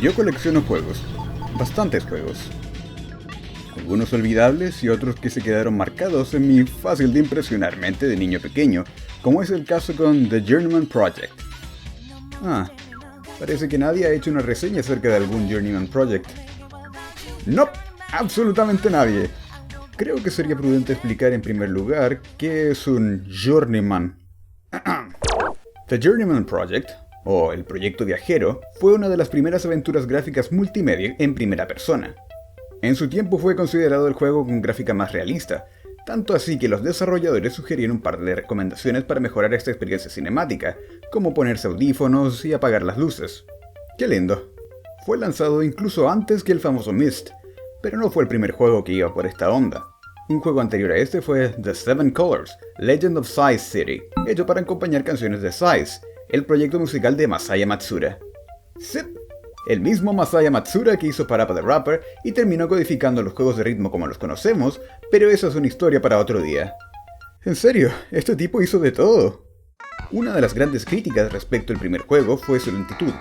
Yo colecciono juegos, bastantes juegos. Algunos olvidables y otros que se quedaron marcados en mi fácil de impresionar mente de niño pequeño, como es el caso con The Journeyman Project. Parece que nadie ha hecho una reseña acerca de algún Journeyman Project. No, absolutamente nadie. Creo que sería prudente explicar en primer lugar qué es un Journeyman. The Journeyman Project, o el Proyecto Viajero, fue una de las primeras aventuras gráficas multimedia en primera persona. En su tiempo fue considerado el juego con gráfica más realista, tanto así que los desarrolladores sugirieron un par de recomendaciones para mejorar esta experiencia cinemática, como ponerse audífonos y apagar las luces. ¡Qué lindo! Fue lanzado incluso antes que el famoso Myst, pero no fue el primer juego que iba por esta onda. Un juego anterior a este fue The Seven Colors, Legend of Size City, hecho para acompañar canciones de Size, el proyecto musical de Masaya Matsuura. ¡Sí! El mismo Masaya Matsuura que hizo Parappa the Rapper y terminó codificando los juegos de ritmo como los conocemos, pero esa es una historia para otro día. En serio, este tipo hizo de todo. Una de las grandes críticas respecto al primer juego fue su lentitud.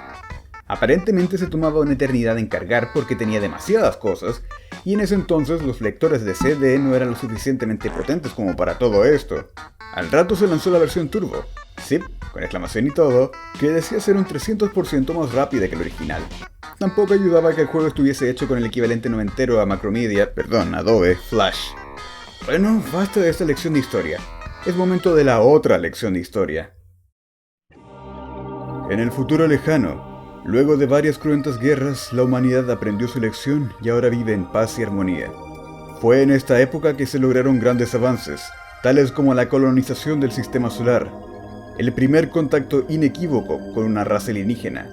Aparentemente se tomaba una eternidad en cargar porque tenía demasiadas cosas, y en ese entonces los lectores de CD no eran lo suficientemente potentes como para todo esto. Al rato se lanzó la versión Turbo, sí, con exclamación y todo, que decía ser un 300% más rápida que el original. Tampoco ayudaba que el juego estuviese hecho con el equivalente noventero a Adobe Flash. Bueno, basta de esta lección de historia. Es momento de la otra lección de historia. En el futuro lejano, luego de varias cruentas guerras, la humanidad aprendió su lección y ahora vive en paz y armonía. Fue en esta época que se lograron grandes avances, tales como la colonización del sistema solar, el primer contacto inequívoco con una raza alienígena,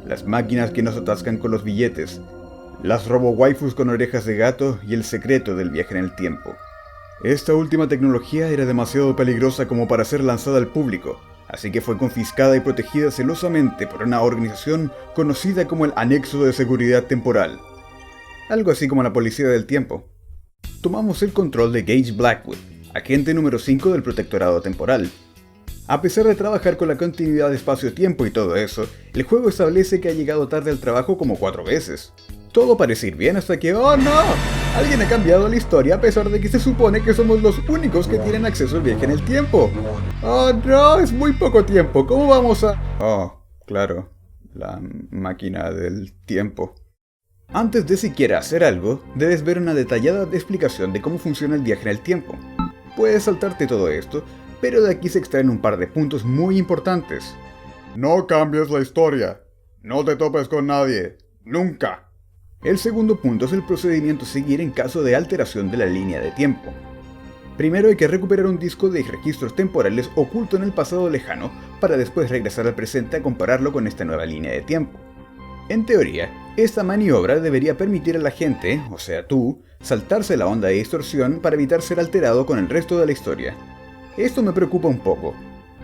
las máquinas que nos atascan con los billetes, las robo-waifus con orejas de gato y el secreto del viaje en el tiempo. Esta última tecnología era demasiado peligrosa como para ser lanzada al público, así que fue confiscada y protegida celosamente por una organización conocida como el Anexo de Seguridad Temporal. Algo así como la Policía del Tiempo. Tomamos el control de Gage Blackwood, agente número 5 del Protectorado Temporal. A pesar de trabajar con la continuidad de espacio-tiempo y todo eso, el juego establece que ha llegado tarde al trabajo como 4 veces. Todo parece ir bien hasta que ¡oh no! Alguien ha cambiado la historia a pesar de que se supone que somos los únicos que tienen acceso al viaje en el tiempo. ¡Oh no! Es muy poco tiempo, ¿cómo vamos a...? Oh, claro, la máquina del tiempo. Antes de siquiera hacer algo, debes ver una detallada explicación de cómo funciona el viaje en el tiempo. Puedes saltarte todo esto, pero de aquí se extraen un par de puntos muy importantes. No cambies la historia. No te topes con nadie. Nunca. El segundo punto es el procedimiento a seguir en caso de alteración de la línea de tiempo. Primero hay que recuperar un disco de registros temporales oculto en el pasado lejano para después regresar al presente a compararlo con esta nueva línea de tiempo. En teoría, esta maniobra debería permitir a la gente, o sea tú, saltarse la onda de distorsión para evitar ser alterado con el resto de la historia. Esto me preocupa un poco.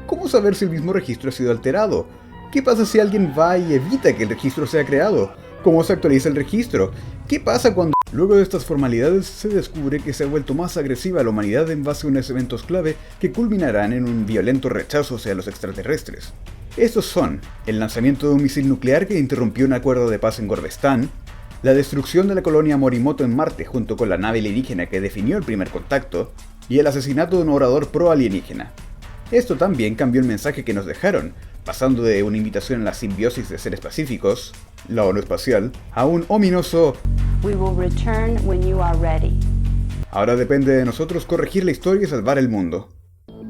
¿Cómo saber si el mismo registro ha sido alterado? ¿Qué pasa si alguien va y evita que el registro sea creado? ¿Cómo se actualiza el registro? ¿Qué pasa cuando...? Luego de estas formalidades se descubre que se ha vuelto más agresiva la humanidad en base a unos eventos clave que culminarán en un violento rechazo hacia los extraterrestres. Estos son el lanzamiento de un misil nuclear que interrumpió un acuerdo de paz en Gorvestán, la destrucción de la colonia Morimoto en Marte junto con la nave alienígena que definió el primer contacto, y el asesinato de un orador pro-alienígena. Esto también cambió el mensaje que nos dejaron, pasando de una invitación a la simbiosis de seres pacíficos, la ONU espacial, a un ominoso "We will return when you are ready". Ahora depende de nosotros corregir la historia y salvar el mundo.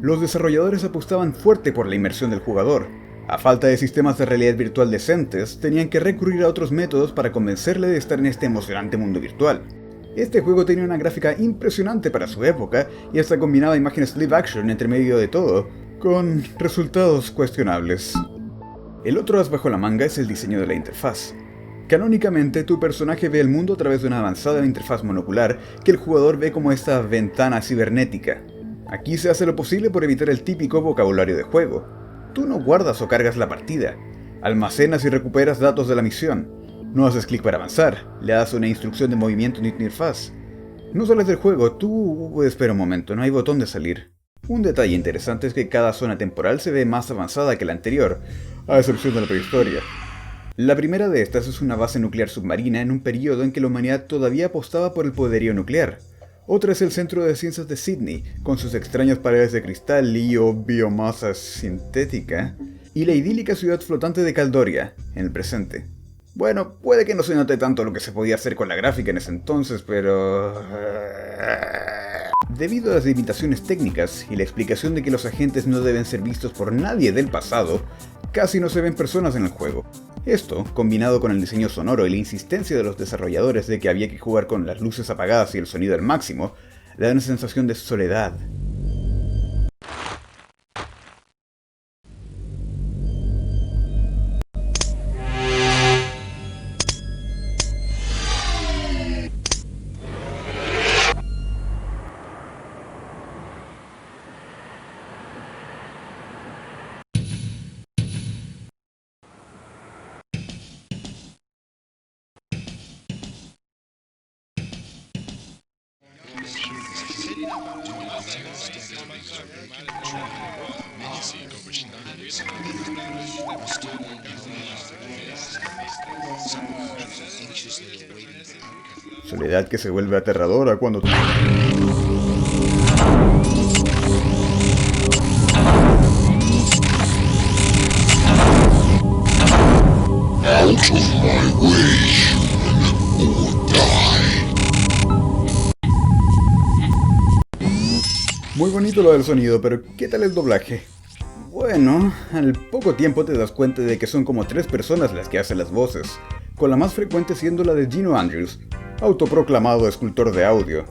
Los desarrolladores apostaban fuerte por la inmersión del jugador. A falta de sistemas de realidad virtual decentes, tenían que recurrir a otros métodos para convencerle de estar en este emocionante mundo virtual. Este juego tenía una gráfica impresionante para su época y hasta combinaba imágenes live action entre medio de todo, con resultados cuestionables. El otro as bajo la manga es el diseño de la interfaz. Canónicamente, tu personaje ve el mundo a través de una avanzada interfaz monocular que el jugador ve como esta ventana cibernética. Aquí se hace lo posible por evitar el típico vocabulario de juego. Tú no guardas o cargas la partida, almacenas y recuperas datos de la misión. No haces clic para avanzar, le das una instrucción de movimiento en interfaz. No sales del juego, tú... espera un momento, no hay botón de salir. Un detalle interesante es que cada zona temporal se ve más avanzada que la anterior, a excepción de la prehistoria. La primera de estas es una base nuclear submarina en un periodo en que la humanidad todavía apostaba por el poderío nuclear. Otra es el Centro de Ciencias de Sydney, con sus extrañas paredes de cristal y o biomasa sintética, y la idílica ciudad flotante de Caldoria, en el presente. Bueno, puede que no se note tanto lo que se podía hacer con la gráfica en ese entonces, pero... Debido a las limitaciones técnicas y la explicación de que los agentes no deben ser vistos por nadie del pasado, casi no se ven personas en el juego. Esto, combinado con el diseño sonoro y la insistencia de los desarrolladores de que había que jugar con las luces apagadas y el sonido al máximo, le da una sensación de soledad. Soledad que se vuelve aterradora cuando... Muy bonito lo del sonido, pero ¿qué tal el doblaje? Bueno, al poco tiempo te das cuenta de que son como 3 personas las que hacen las voces, con la más frecuente siendo la de Gino Andrews, autoproclamado escultor de audio.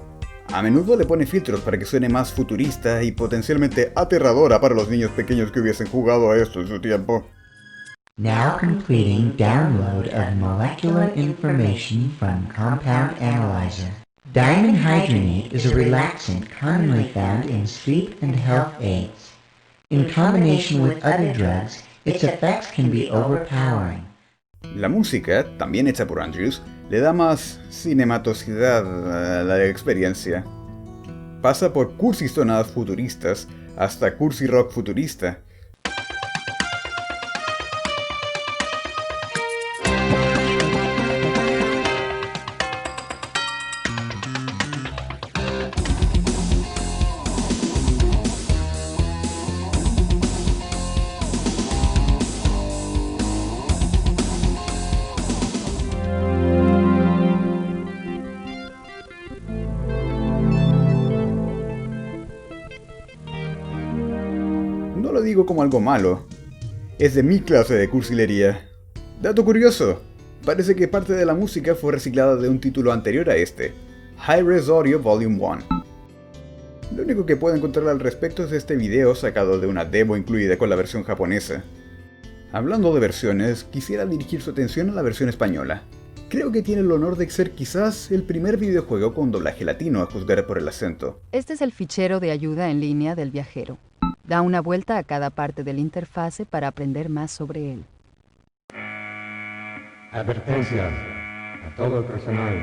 A menudo le pone filtros para que suene más futurista y potencialmente aterradora para los niños pequeños que hubiesen jugado a esto en su tiempo. Now completing download of molecular information from Compound Analyzer. Diamond hydronate is a relaxant commonly found in sleep and health aids. In combination with other drugs, its effects can be overpowering. La música, también hecha por Andrews, le da más cinematosidad a la experiencia. Pasa por cursis tonadas futuristas hasta cursi rock futurista. No lo digo como algo malo, es de mi clase de cursilería. Dato curioso, parece que parte de la música fue reciclada de un título anterior a este, High Res Audio Volume 1. Lo único que puedo encontrar al respecto es este video sacado de una demo incluida con la versión japonesa. Hablando de versiones, quisiera dirigir su atención a la versión española. Creo que tiene el honor de ser quizás el primer videojuego con doblaje latino a juzgar por el acento. Este es el fichero de ayuda en línea del viajero. Da una vuelta a cada parte de la interfase para aprender más sobre él. Advertencia a todo el personal.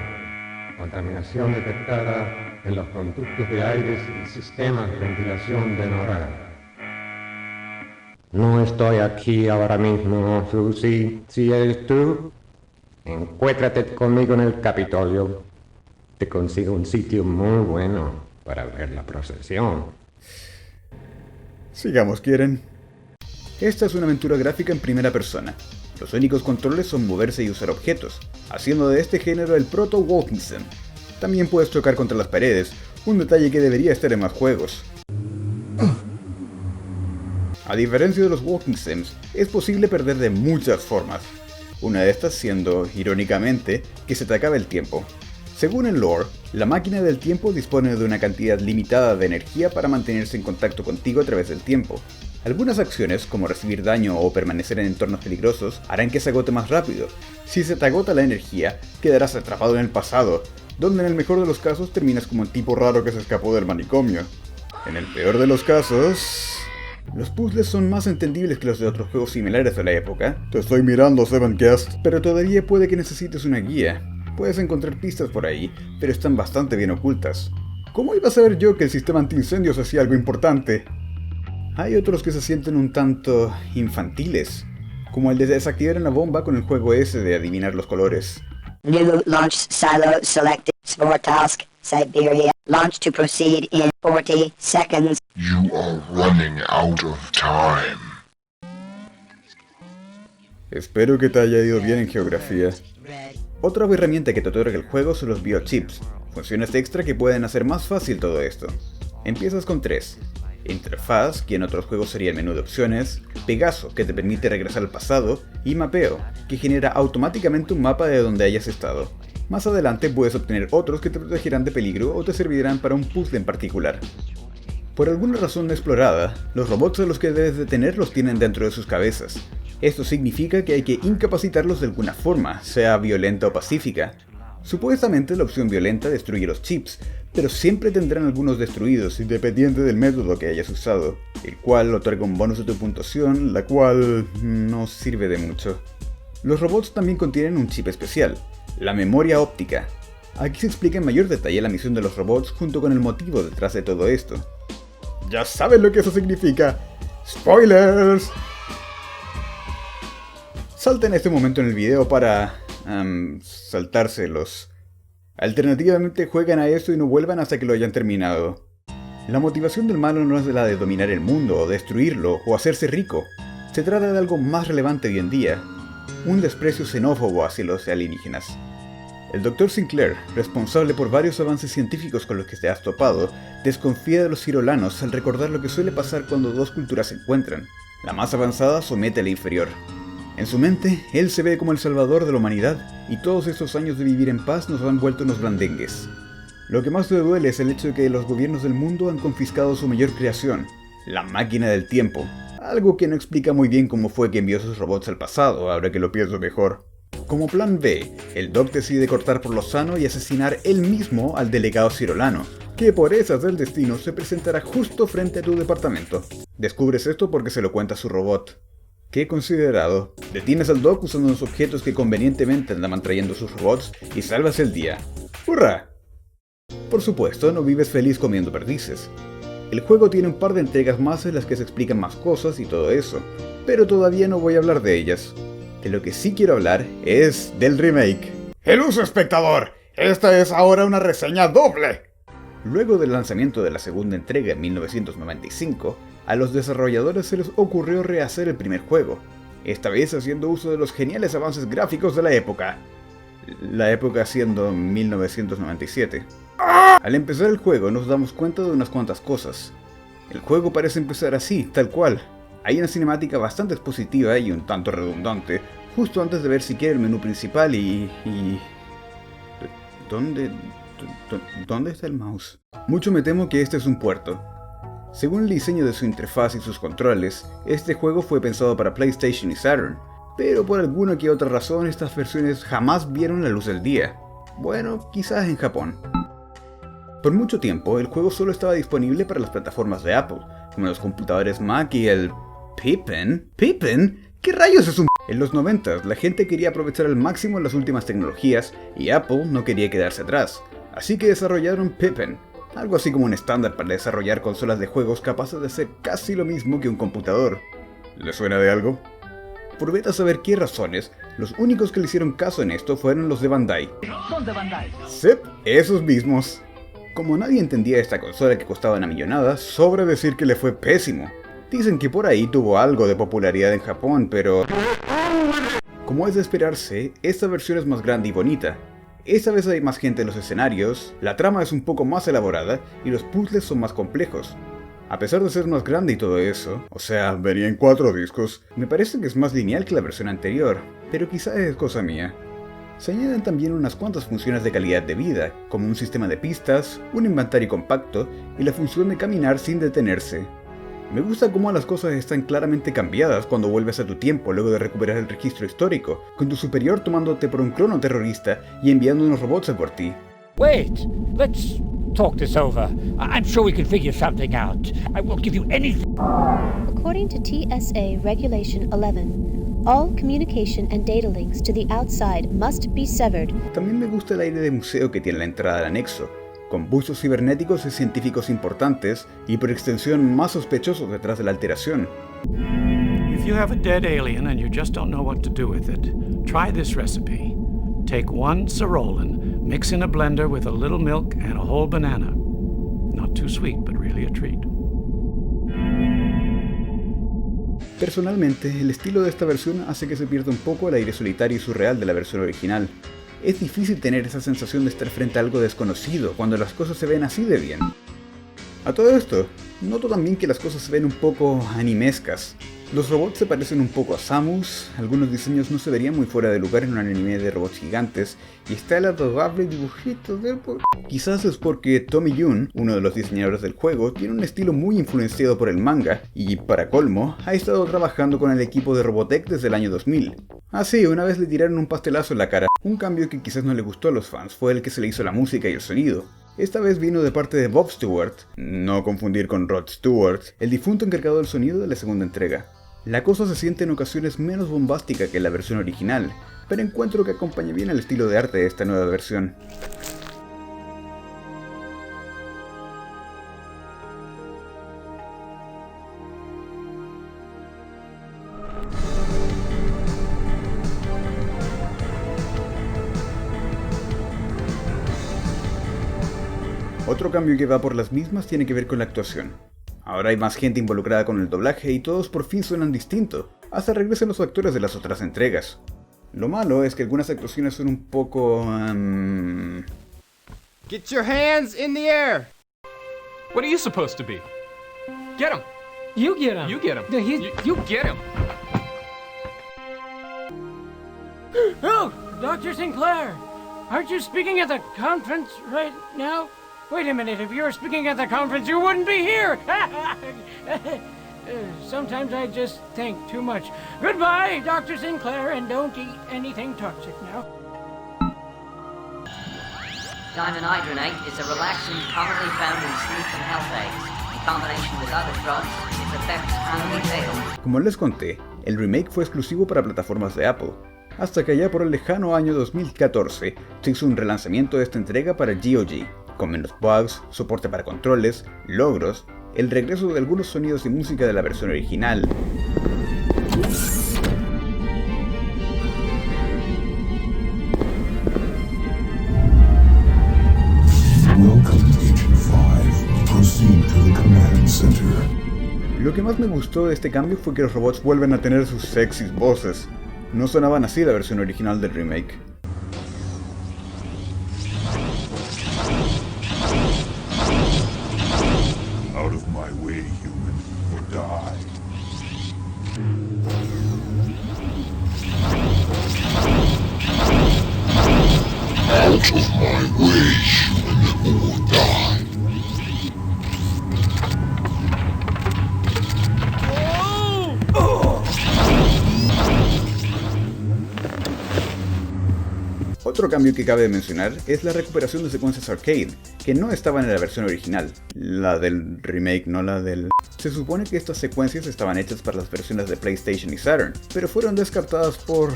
Contaminación detectada en los conductos de aires y sistemas de ventilación de NORAD. No estoy aquí ahora mismo, Susie. Si eres tú, encuéntrate conmigo en el Capitolio. Te consigo un sitio muy bueno para ver la procesión. Sigamos, ¿quieren? Esta es una aventura gráfica en primera persona. Los únicos controles son moverse y usar objetos, haciendo de este género el proto-walking sim. También puedes chocar contra las paredes, un detalle que debería estar en más juegos. A diferencia de los walking sims, es posible perder de muchas formas. Una de estas siendo, irónicamente, que se te acaba el tiempo. Según el lore, la máquina del tiempo dispone de una cantidad limitada de energía para mantenerse en contacto contigo a través del tiempo. Algunas acciones, como recibir daño o permanecer en entornos peligrosos, harán que se agote más rápido. Si se te agota la energía, quedarás atrapado en el pasado, donde en el mejor de los casos terminas como el tipo raro que se escapó del manicomio. En el peor de los casos... Los puzzles son más entendibles que los de otros juegos similares de la época. Te estoy mirando, Seven Guest. Pero todavía puede que necesites una guía. Puedes encontrar pistas por ahí, pero están bastante bien ocultas. ¿Cómo iba a saber yo que el sistema antiincendios hacía algo importante? Hay otros que se sienten un tanto infantiles. como el de desactivar una bomba con el juego ese de adivinar los colores. New launch silo selected for task Siberia. Launch to proceed in 40 seconds. You are running out of time. Espero que te haya ido bien en geografía. Otra herramienta que te otorga el juego son los biochips, funciones extra que pueden hacer más fácil todo esto. Empiezas con 3. Interfaz, que en otros juegos sería el menú de opciones, Pegaso, que te permite regresar al pasado, y Mapeo, que genera automáticamente un mapa de donde hayas estado. Más adelante puedes obtener otros que te protegerán de peligro o te servirán para un puzzle en particular. Por alguna razón no explorada, los robots a los que debes detener los tienen dentro de sus cabezas. Esto significa que hay que incapacitarlos de alguna forma, sea violenta o pacífica. Supuestamente la opción violenta destruye los chips, pero siempre tendrán algunos destruidos independiente del método que hayas usado, el cual otorga un bonus de tu puntuación, la cual no sirve de mucho. Los robots también contienen un chip especial, la memoria óptica. Aquí se explica en mayor detalle la misión de los robots junto con el motivo detrás de todo esto. ¡Ya saben lo que eso significa! ¡Spoilers! Salta en este momento en el video para saltárselos. Alternativamente juegan a esto y no vuelvan hasta que lo hayan terminado. La motivación del malo no es la de dominar el mundo, o destruirlo, o hacerse rico. Se trata de algo más relevante hoy en día. Un desprecio xenófobo hacia los alienígenas. El Dr. Sinclair, responsable por varios avances científicos con los que te has topado, desconfía de los cirolanos al recordar lo que suele pasar cuando dos culturas se encuentran. La más avanzada somete a la inferior. En su mente, él se ve como el salvador de la humanidad, y todos estos años de vivir en paz nos han vuelto unos blandengues. Lo que más le duele es el hecho de que los gobiernos del mundo han confiscado su mayor creación, la máquina del tiempo. Algo que no explica muy bien cómo fue que envió sus robots al pasado, ahora que lo pienso mejor. Como plan B, el Doc decide cortar por lo sano y asesinar él mismo al delegado cirolano, que por esas del destino se presentará justo frente a tu departamento. Descubres esto porque se lo cuenta su robot. ¡Qué considerado! Detienes al Doc usando los objetos que convenientemente andaban trayendo sus robots y salvas el día. ¡Hurra! Por supuesto, no vives feliz comiendo perdices. El juego tiene un par de entregas más en las que se explican más cosas y todo eso, pero todavía no voy a hablar de ellas. De lo que sí quiero hablar es del remake. ¡El uso espectador! ¡Esta es ahora una reseña doble! Luego del lanzamiento de la segunda entrega en 1995, a los desarrolladores se les ocurrió rehacer el primer juego, esta vez haciendo uso de los geniales avances gráficos de la época siendo 1997. Al empezar el juego nos damos cuenta de unas cuantas cosas. El juego parece empezar así, tal cual. Hay una cinemática bastante expositiva y un tanto redundante, justo antes de ver siquiera el menú principal y... ¿Dónde está el mouse? Mucho me temo que este es un puerto. Según el diseño de su interfaz y sus controles, este juego fue pensado para PlayStation y Saturn, pero por alguna que otra razón estas versiones jamás vieron la luz del día. Bueno, quizás en Japón. Por mucho tiempo, el juego solo estaba disponible para las plataformas de Apple, como los computadores Mac y el... ¿Pippin? ¿Pippin? ¿Qué rayos es un...? En los 90, la gente quería aprovechar al máximo las últimas tecnologías y Apple no quería quedarse atrás, así que desarrollaron Pippin, algo así como un estándar para desarrollar consolas de juegos capaces de hacer casi lo mismo que un computador. ¿Le suena de algo? Por vete a saber qué razones, los únicos que le hicieron caso en esto fueron los de Bandai. ¿Dónde Bandai? Sep, esos mismos. Como nadie entendía esta consola que costaba una millonada, sobra decir que le fue pésimo. Dicen que por ahí tuvo algo de popularidad en Japón, pero... Como es de esperarse, esta versión es más grande y bonita. Esta vez hay más gente en los escenarios, la trama es un poco más elaborada y los puzzles son más complejos. A pesar de ser más grande y todo eso, o sea, venía en 4 discos, me parece que es más lineal que la versión anterior, pero quizá es cosa mía. Se añaden también unas cuantas funciones de calidad de vida, como un sistema de pistas, un inventario compacto y la función de caminar sin detenerse. Me gusta cómo las cosas están claramente cambiadas cuando vuelves a tu tiempo luego de recuperar el registro histórico, con tu superior tomándote por un clono terrorista y enviando unos robots a por ti. Wait, let's talk this over. I'm sure we can figure something out. I will give you anything. According to TSA Regulation 11, all communication and data links to the outside must be severed. También me gusta el aire de museo que tiene la entrada al anexo, con bustos cibernéticos y científicos importantes y por extensión más sospechosos detrás de la alteración. If you have a dead alien and you just don't know what to do with it, try this recipe. Take 1 Cerolan, mix in a blender with a little milk and a whole banana. Not too sweet, but really a treat. Personalmente, el estilo de esta versión hace que se pierda un poco el aire solitario y surreal de la versión original. Es difícil tener esa sensación de estar frente a algo desconocido cuando las cosas se ven así de bien. A todo esto, noto también que las cosas se ven un poco animescas. Los robots se parecen un poco a Samus, algunos diseños no se verían muy fuera de lugar en un anime de robots gigantes, y está el adorable dibujito de... Quizás es porque Tommy Yoon, uno de los diseñadores del juego, tiene un estilo muy influenciado por el manga, y para colmo, ha estado trabajando con el equipo de Robotech desde el año 2000. Así, una vez le tiraron un pastelazo en la cara. Un cambio que quizás no le gustó a los fans fue el que se le hizo la música y el sonido. Esta vez vino de parte de Bob Stewart, no confundir con Rod Stewart, el difunto encargado del sonido de la segunda entrega. La cosa se siente en ocasiones menos bombástica que la versión original, pero encuentro que acompaña bien el estilo de arte de esta nueva versión. Otro cambio que va por las mismas tiene que ver con la actuación. Ahora hay más gente involucrada con el doblaje y todos por fin suenan distinto, hasta regresan los actores de las otras entregas. Lo malo es que algunas actuaciones son un poco... Get your hands in the air! What are you supposed to be? Get him! You get him! You get him! No, you get him! Oh, Dr. Sinclair! Aren't you speaking at the conference right now? Wait a minute, if you were speaking at the conference, you wouldn't be here! Sometimes I just think too much. Goodbye, Dr. Sinclair, and don't eat anything toxic now. Diamond hydronate is a relaxant commonly found in sleep and health aids. In combination with other drugs, its effects can be fatal. Como les conté, el remake fue exclusivo para plataformas de Apple, hasta que allá por el lejano año 2014 se hizo un relanzamiento de esta entrega para GOG, con menos bugs, soporte para controles, logros, el regreso de algunos sonidos y música de la versión original. Welcome, Agent 5. Proceed to the command center. Lo que más me gustó de este cambio fue que los robots vuelven a tener sus sexys voces. No sonaban así la versión original del remake. Out of my way, human, or die. Out of my way, human, or die. Otro cambio que cabe mencionar es la recuperación de secuencias arcade, que no estaban en la versión original, la del remake, no la del... Se supone que estas secuencias estaban hechas para las versiones de PlayStation y Saturn, pero fueron descartadas por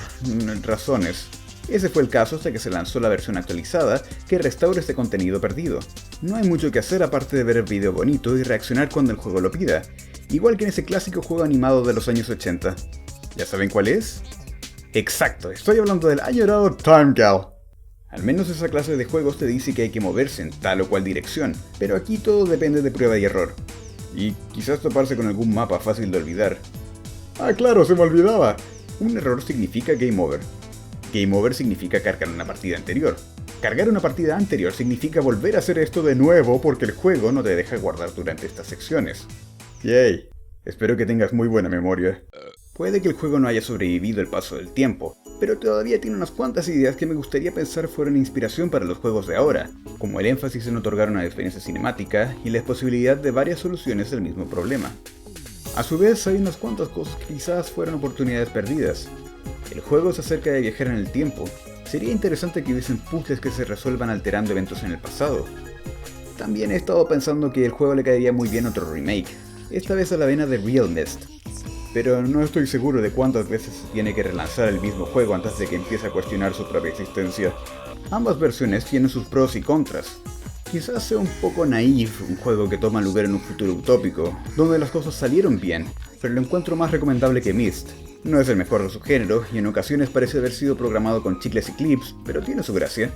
razones. Ese fue el caso hasta que se lanzó la versión actualizada que restaura este contenido perdido. No hay mucho que hacer aparte de ver el video bonito y reaccionar cuando el juego lo pida, igual que en ese clásico juego animado de los años 80. ¿Ya saben cuál es? Exacto, estoy hablando del añorado Time Gal. Al menos esa clase de juegos te dice que hay que moverse en tal o cual dirección, pero aquí todo depende de prueba y error. Y quizás toparse con algún mapa fácil de olvidar. ¡Ah, claro, se me olvidaba! Un error significa Game Over. Game Over significa cargar una partida anterior. Cargar una partida anterior significa volver a hacer esto de nuevo porque el juego no te deja guardar durante estas secciones. ¡Yay! Espero que tengas muy buena memoria. Puede que el juego no haya sobrevivido el paso del tiempo, pero todavía tiene unas cuantas ideas que me gustaría pensar fueron inspiración para los juegos de ahora, como el énfasis en otorgar una experiencia cinemática y la posibilidad de varias soluciones del mismo problema. A su vez, hay unas cuantas cosas que quizás fueran oportunidades perdidas. El juego se acerca de viajar en el tiempo. Sería interesante que hubiesen puzzles que se resuelvan alterando eventos en el pasado. También he estado pensando que el juego le caería muy bien otro remake, esta vez a la vena de Realmist. Pero no estoy seguro de cuántas veces se tiene que relanzar el mismo juego antes de que empiece a cuestionar su propia existencia. Ambas versiones tienen sus pros y contras. Quizás sea un poco naif un juego que toma lugar en un futuro utópico, donde las cosas salieron bien, pero lo encuentro más recomendable que Myst. No es el mejor de su género, y en ocasiones parece haber sido programado con chicles y clips, pero tiene su gracia.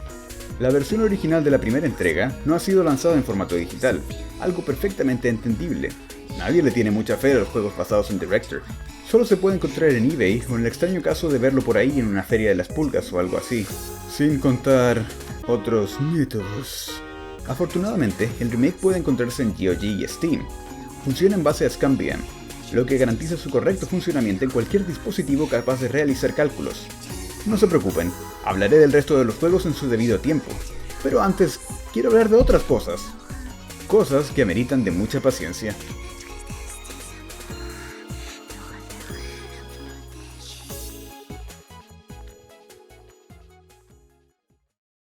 La versión original de la primera entrega no ha sido lanzada en formato digital, algo perfectamente entendible. Nadie le tiene mucha fe a los juegos basados en Director. Solo se puede encontrar en eBay o en el extraño caso de verlo por ahí en una feria de las pulgas o algo así. Sin contar otros métodos. Afortunadamente, el remake puede encontrarse en GOG y Steam. Funciona en base a Symbian, lo que garantiza su correcto funcionamiento en cualquier dispositivo capaz de realizar cálculos. No se preocupen, hablaré del resto de los juegos en su debido tiempo, pero antes quiero hablar de otras cosas. Cosas que ameritan de mucha paciencia.